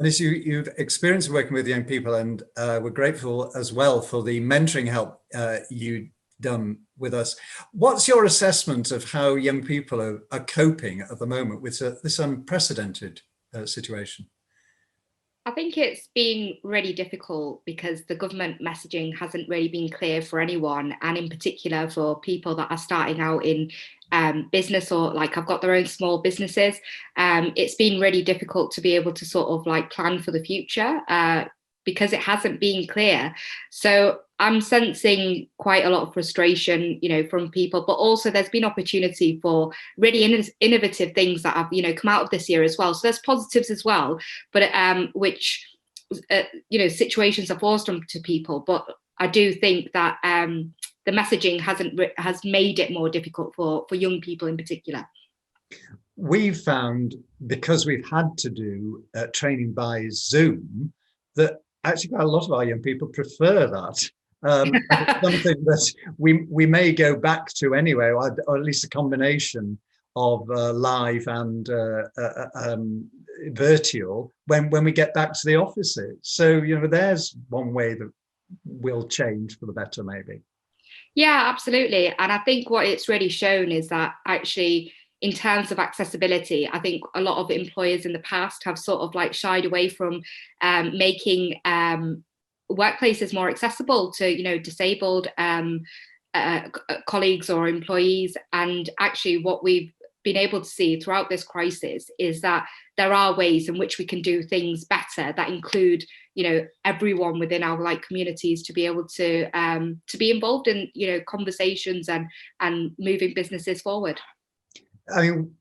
And as you've experienced working with young people, and we're grateful as well for the mentoring help you've done with us. What's your assessment of how young people are coping at the moment with this unprecedented situation? I think it's been really difficult because the government messaging hasn't really been clear for anyone, and in particular for people that are starting out in business or like have got their own small businesses. It's been really difficult to be able to sort of like plan for the future because it hasn't been clear. So I'm sensing quite a lot of frustration, you know, from people, but also there's been opportunity for really innovative things that have, you know, come out of this year as well. So there's positives as well, but which, you know, situations are forced onto people. But I do think that the messaging has made it more difficult for young people in particular. We've found, because we've had to do training by Zoom, that actually quite a lot of our young people prefer that. Something that we may go back to anyway, or at least a combination of live and virtual when we get back to the offices. So, you know, there's one way that will change for the better, maybe. Yeah, absolutely. And I think what it's really shown is that actually, in terms of accessibility, I think a lot of employers in the past have sort of like shied away from making workplaces more accessible to, you know, disabled colleagues or employees. And actually what we've been able to see throughout this crisis is that there are ways in which we can do things better that include, you know, everyone within our like communities to be able to be involved in, you know, conversations and moving businesses forward. I mean,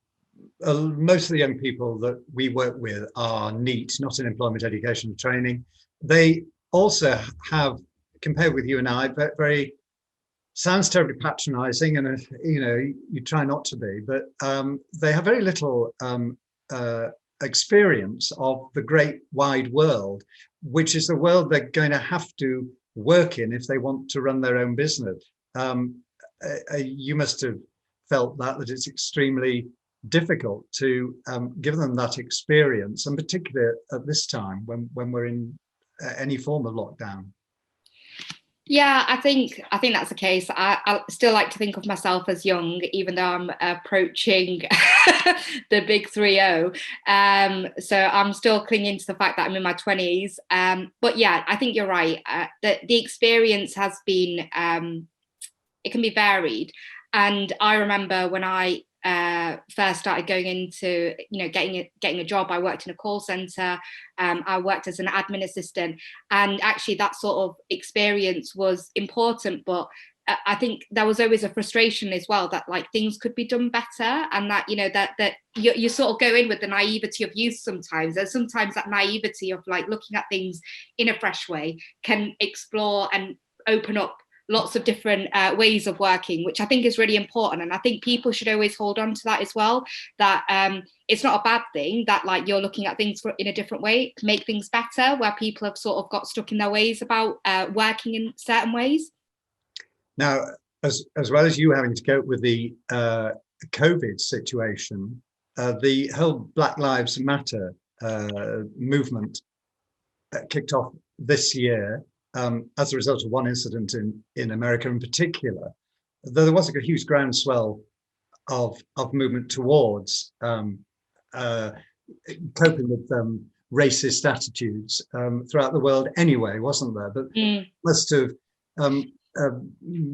most of the young people that we work with are NEET, not in employment, education and training. They also have, compared with you and I, very sounds terribly patronizing, and you know, you try not to be, but they have very little experience of the great wide world, which is the world they're going to have to work in if they want to run their own business. You must have felt that it's extremely difficult to give them that experience, and particularly at this time when we're in any form of lockdown. Yeah, I think that's the case. I still like to think of myself as young, even though I'm approaching the big 30. So I'm still clinging to the fact that I'm in my 20s. But yeah, I think you're right. The experience has been, it can be varied. And I remember when I first started going into, you know, getting a job, I worked in a call center. I worked as an admin assistant, and actually that sort of experience was important. But I think there was always a frustration as well that like things could be done better, and that, you know, that you sort of go in with the naivety of youth sometimes. There's sometimes that naivety of like looking at things in a fresh way can explore and open up lots of different ways of working, which I think is really important. And I think people should always hold on to that as well, that it's not a bad thing that like you're looking at things in a different way to make things better, where people have sort of got stuck in their ways about working in certain ways. Now, as well as you having to cope with the COVID situation, the whole Black Lives Matter movement kicked off this year. As a result of one incident in America in particular, though there was a huge groundswell of movement towards coping with racist attitudes throughout the world anyway, wasn't there? But must have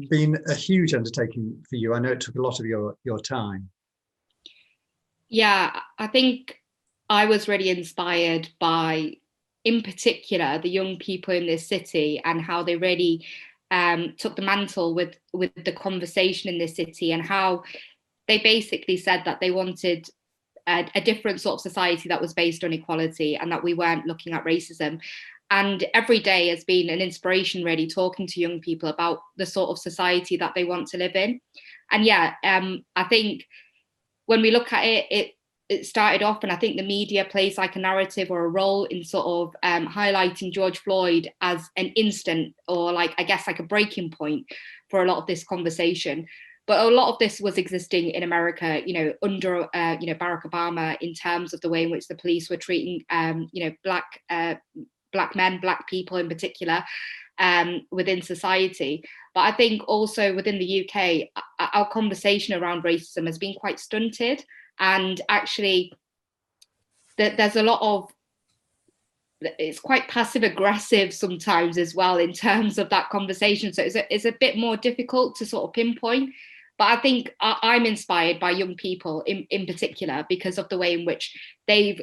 been a huge undertaking for you. I know it took a lot of your time. Yeah, I think I was really inspired by, in particular, the young people in this city and how they really took the mantle with the conversation in this city, and how they basically said that they wanted a different sort of society that was based on equality and that we weren't looking at racism. And every day has been an inspiration, really, talking to young people about the sort of society that they want to live in. And yeah, I think when we look at it started off, and I think the media plays like a narrative or a role in sort of highlighting George Floyd as an instant, or like, I guess, like a breaking point for a lot of this conversation. But a lot of this was existing in America, under Barack Obama, in terms of the way in which the police were treating black men, black people in particular, within society. But I think also within the UK, our conversation around racism has been quite stunted, and actually there's a lot of, it's quite passive aggressive sometimes as well in terms of that conversation. So it's a bit more difficult to sort of pinpoint. But I think I'm inspired by young people in particular, because of the way in which they've,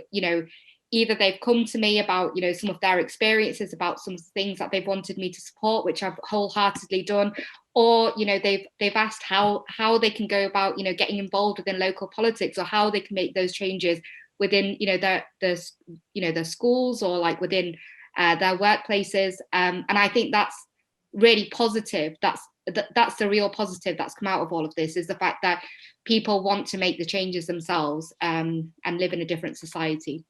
either they've come to me about, some of their experiences, about some things that they've wanted me to support, which I've wholeheartedly done, or, they've asked how they can go about, getting involved within local politics, or how they can make those changes within, their schools, or like within their workplaces. And I think that's really positive. That's the real positive that's come out of all of this, is the fact that people want to make the changes themselves, and live in a different society.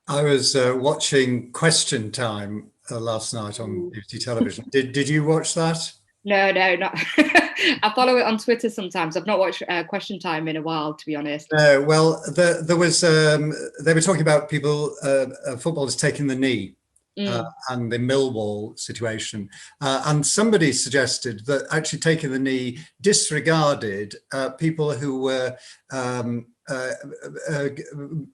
I was watching Question Time last night on BBC television. Did you watch that? No, not. I follow it on Twitter sometimes. I've not watched Question Time in a while, to be honest. No, well, there was, they were talking about people, footballers taking the knee, and the Millwall situation. And somebody suggested that actually taking the knee disregarded people who were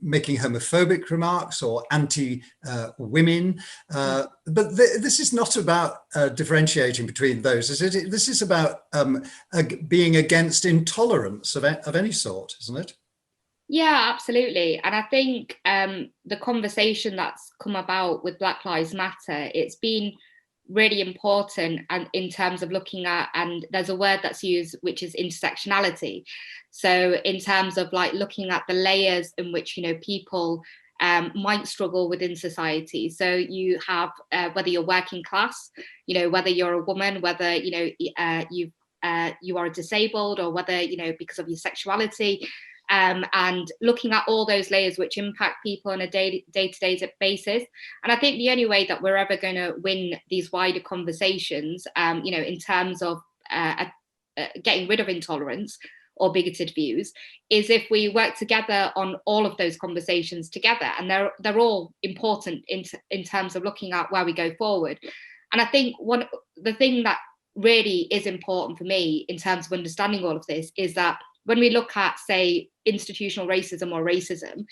making homophobic remarks or anti-women. But this is not about differentiating between those. This is about being against intolerance of any sort, isn't it? Yeah, absolutely. And I think the conversation that's come about with Black Lives Matter, it's been really important, and in terms of looking at, and there's a word that's used, which is intersectionality. So in terms of like looking at the layers in which, people might struggle within society. So you have whether you're working class, whether you're a woman, whether, you are disabled, or whether, because of your sexuality, and looking at all those layers which impact people on a day-to-day basis. And I think the only way that we're ever going to win these wider conversations, in terms of getting rid of intolerance or bigoted views, is if we work together on all of those conversations together. And they're all important in terms of looking at where we go forward. And I think the thing that really is important for me in terms of understanding all of this is that when we look at, say, institutional racism or racism,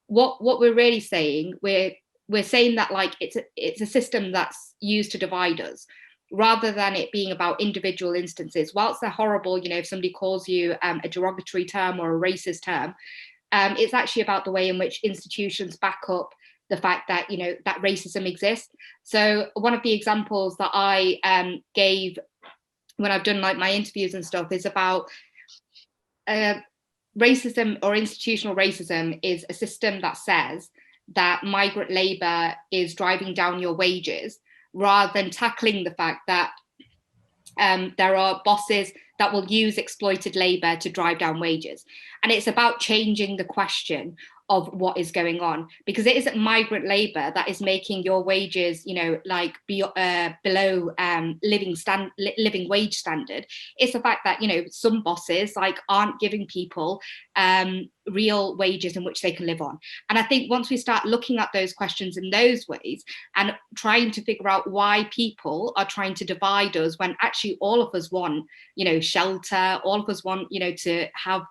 what we're really saying, we're saying that like it's a system that's used to divide us, rather than it being about individual instances. Whilst they're horrible, if somebody calls you a derogatory term or a racist term, it's actually about the way in which institutions back up the fact that, that racism exists. So one of the examples that I gave when I've done like my interviews and stuff is about racism, or institutional racism is a system that says that migrant labour is driving down your wages, rather than tackling the fact that there are bosses that will use exploited labour to drive down wages. And it's about changing the question of what is going on, because it isn't migrant labour that is making your wages, below living wage standard. It's the fact that, some bosses aren't giving people real wages in which they can live on. And I think once we start looking at those questions in those ways, and trying to figure out why people are trying to divide us, when actually all of us want, shelter, all of us want, to have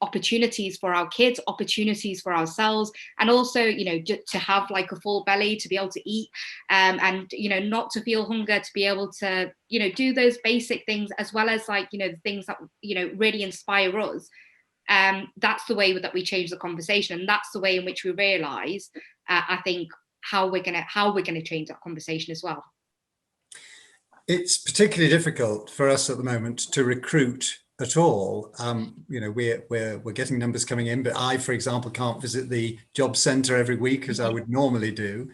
opportunities for our kids, opportunities for ourselves, and also, to have like a full belly, to be able to eat, and, not to feel hunger, to be able to, do those basic things, as well as the things that, really inspire us. That's the way that we change the conversation, and that's the way in which we realize, I think, how we're gonna change that conversation as well. It's particularly difficult for us at the moment to recruit at all. We're getting numbers coming in, but I, for example, can't visit the job centre every week as I would normally do.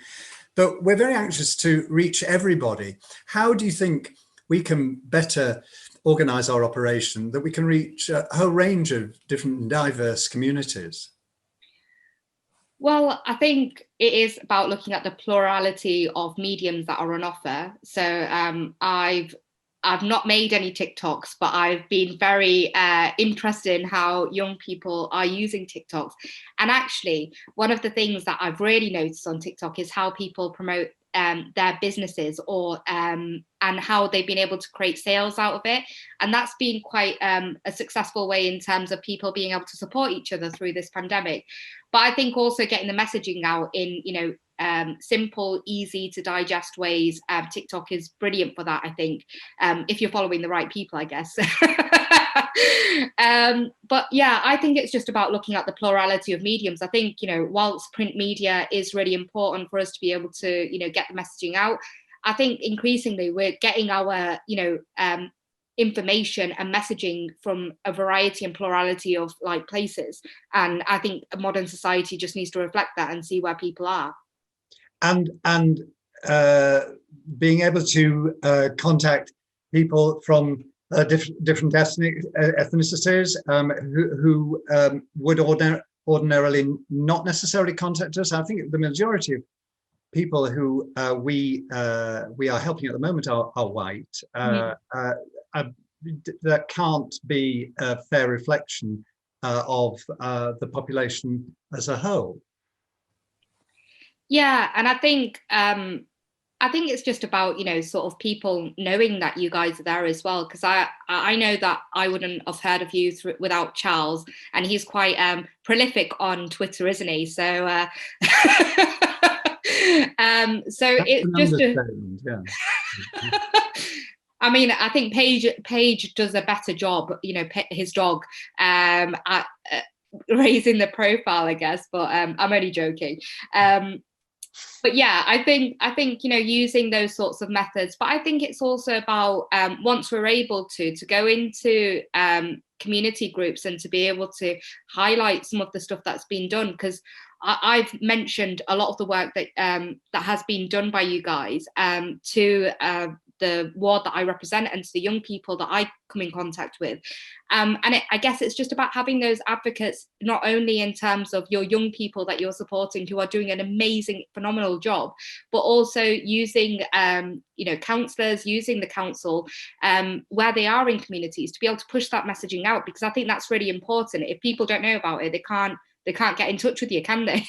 But we're very anxious to reach everybody. How do you think we can better organise our operation, that we can reach a whole range of different and diverse communities? Well, I think it is about looking at the plurality of mediums that are on offer. So I've I've not made any TikToks, but I've been very interested in how young people are using TikToks. And actually, one of the things that I've really noticed on TikTok is how people promote their businesses, or and how they've been able to create sales out of it. And that's been quite a successful way in terms of people being able to support each other through this pandemic. But I think also getting the messaging out in, simple, easy to digest ways. TikTok is brilliant for that, I think, if you're following the right people, I guess. But yeah, I think it's just about looking at the plurality of mediums. I think, whilst print media is really important for us to be able to, get the messaging out, I think increasingly we're getting our, information and messaging from a variety and plurality of places. And I think a modern society just needs to reflect that and see where people are. And being able to contact people from different ethnicities who would ordinarily not necessarily contact us. I think the majority of people who we are helping at the moment are white. That can't be a fair reflection of the population as a whole. Yeah, and I think it's just about, sort of people knowing that you guys are there as well, because I know that I wouldn't have heard of you without Charles, and he's quite prolific on Twitter, isn't he? So so it's just yeah. I mean, I think Paige does a better job, his dog, at raising the profile, I guess, but I'm only joking. But yeah, I think using those sorts of methods. But I think it's also about once we're able to go into community groups and to be able to highlight some of the stuff that's been done, because I've mentioned a lot of the work that that has been done by you guys to the ward that I represent and to the young people that I come in contact with. I guess it's just about having those advocates, not only in terms of your young people that you're supporting who are doing an amazing, phenomenal job, but also using, counsellors, using the council where they are in communities to be able to push that messaging out, because I think that's really important. If people don't know about it, they can't get in touch with you, can they?